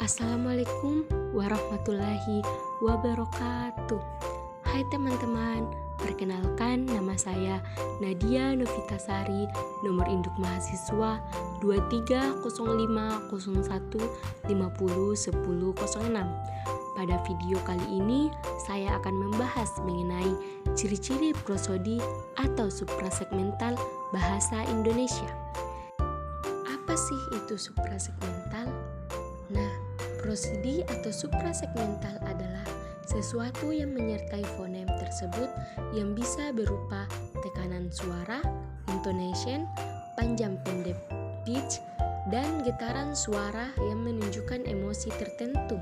Assalamualaikum warahmatullahi wabarakatuh. Hai teman-teman, perkenalkan nama saya Nadia Novitasari, nomor induk mahasiswa 230501501006. Pada video kali ini, saya akan membahas mengenai ciri-ciri prosodi atau suprasegmental bahasa Indonesia. Apa sih itu suprasegmental? Nah, prosodi atau suprasegmental adalah sesuatu yang menyertai fonem tersebut yang bisa berupa tekanan suara, intonation, panjang pendek pitch, dan getaran suara yang menunjukkan emosi tertentu.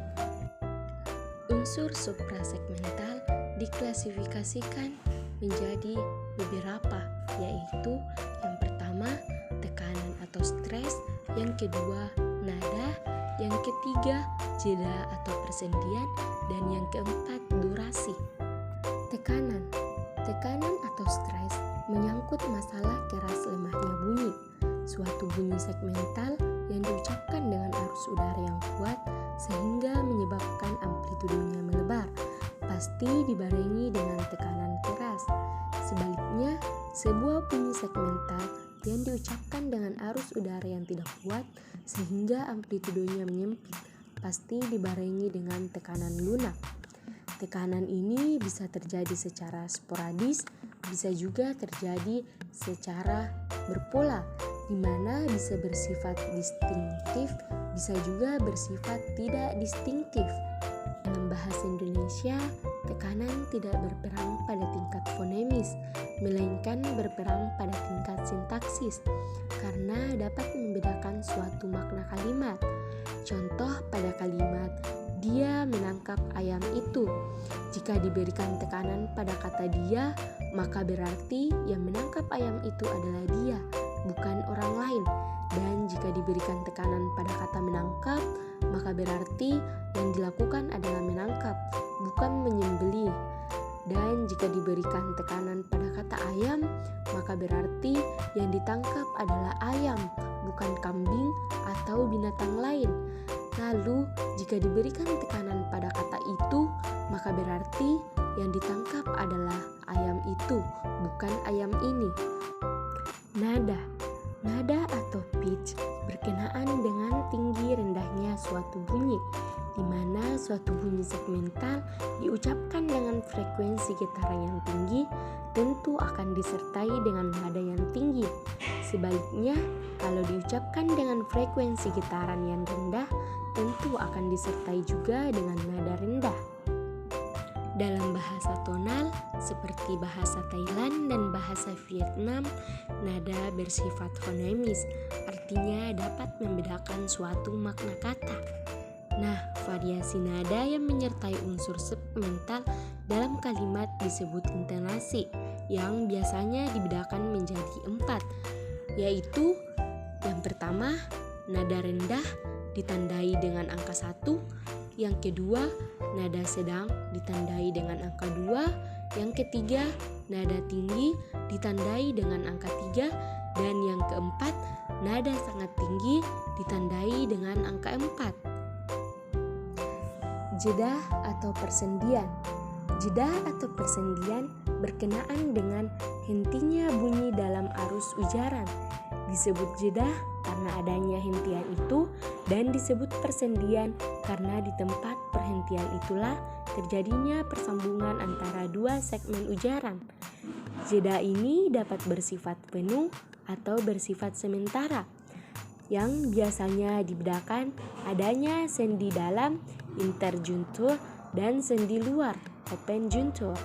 Unsur suprasegmental diklasifikasikan menjadi beberapa, yaitu yang pertama tekanan atau stres, yang kedua nada, yang ketiga jeda atau persendian, dan yang keempat durasi. Tekanan atau stres menyangkut masalah keras lemahnya bunyi. Suatu bunyi segmental yang diucapkan dengan arus udara yang kuat sehingga menyebabkan amplitudenya melebar, pasti dibarengi dengan tekanan keras. Sebaliknya, sebuah bunyi segmental yang diucapkan dengan arus udara yang tidak kuat sehingga amplitudenya menyempit, pasti dibarengi dengan tekanan lunak. Tekanan ini bisa terjadi secara sporadis, bisa juga terjadi secara berpola, di mana bisa bersifat distinktif, bisa juga bersifat tidak distinktif. Dalam bahasa Indonesia, tekanan tidak berperan pada tingkat fonemis, melainkan berperan pada tingkat sintaksis, karena dapat membedakan suatu makna kalimat. Contoh pada kalimat, dia menangkap ayam itu. Jika diberikan tekanan pada kata dia, maka berarti yang menangkap ayam itu adalah dia, bukan orang lain. Dan jika diberikan tekanan pada kata menangkap, maka berarti yang dilakukan adalah menangkap, bukan menyembelih. Dan jika diberikan tekanan pada kata ayam, maka berarti yang ditangkap adalah ayam, bukan kambing atau binatang lain. Lalu, jika diberikan tekanan pada kata itu, maka berarti yang ditangkap adalah ayam itu, bukan ayam ini. Nada atau pitch berkenaan dengan tinggi rendahnya suatu bunyi, di mana suatu bunyi segmental diucapkan dengan frekuensi getaran yang tinggi, tentu akan disertai dengan nada yang tinggi. Sebaliknya, kalau diucapkan dengan frekuensi getaran yang rendah, tentu akan disertai juga dengan nada rendah. Dalam bahasa tonal, seperti bahasa Thailand dan bahasa Vietnam, nada bersifat fonemis, artinya dapat membedakan suatu makna kata. Nah, variasi nada yang menyertai unsur segmental dalam kalimat disebut intonasi, yang biasanya dibedakan menjadi 4, yaitu yang pertama, nada rendah ditandai dengan angka 1, yang kedua, nada sedang ditandai dengan angka 2, yang ketiga, nada tinggi ditandai dengan angka 3, dan yang keempat, nada sangat tinggi ditandai dengan angka 4. Jeda atau persendian. Jeda atau persendian berkenaan dengan hentinya bunyi dalam arus ujaran. Disebut jeda karena adanya hentian itu, dan disebut persendian karena di tempat perhentian itulah terjadinya persambungan antara dua segmen ujaran. Jeda ini dapat bersifat penuh atau bersifat sementara, yang biasanya dibedakan adanya sendi dalam interjuntur dan sendi luar open juntur.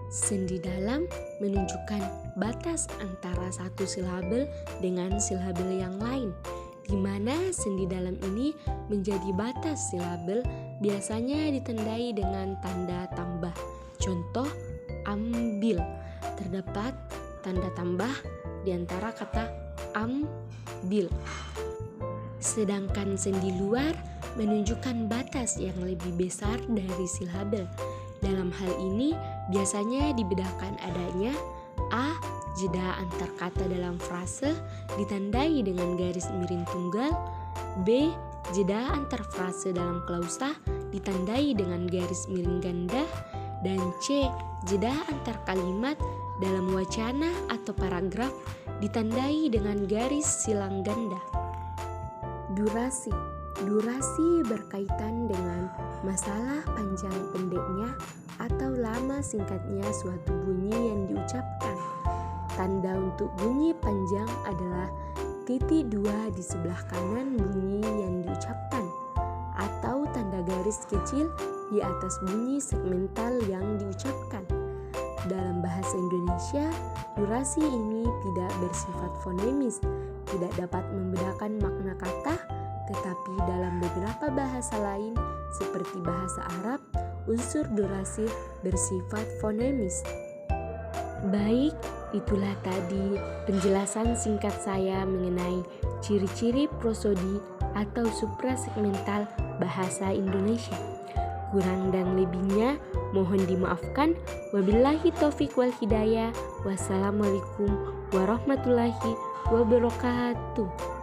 Sendi dalam menunjukkan batas antara satu silabel dengan silabel yang lain, di mana sendi dalam ini menjadi batas silabel, biasanya ditandai dengan tanda tambah. Contoh, ambil. Terdapat tanda tambah di antara kata ambil. Sedangkan sendi luar menunjukkan batas yang lebih besar dari silabel. Dalam hal ini biasanya dibedakan adanya A. Jeda antar kata dalam frase ditandai dengan garis miring tunggal, B. jeda antar frase dalam klausa ditandai dengan garis miring ganda, dan C. Jeda antar kalimat dalam wacana atau paragraf ditandai dengan garis silang ganda. Durasi. Durasi berkaitan dengan masalah panjang pendeknya atau lama singkatnya suatu bunyi yang diucapkan. Tanda untuk bunyi panjang adalah titik 2 di sebelah kanan bunyi yang diucapkan, atau tanda garis kecil di atas bunyi segmental yang diucapkan. Dalam bahasa Indonesia, durasi ini tidak bersifat fonemis, tidak dapat membedakan makna kata, tetapi dalam beberapa bahasa lain seperti bahasa Arab, unsur durasi bersifat fonemis. Baik, itulah tadi penjelasan singkat saya mengenai ciri-ciri prosodi atau suprasegmental bahasa Indonesia. Kurang dan lebihnya mohon dimaafkan. Wabillahi taufiq wal hidayah. Wassalamualaikum warahmatullahi wabarakatuh.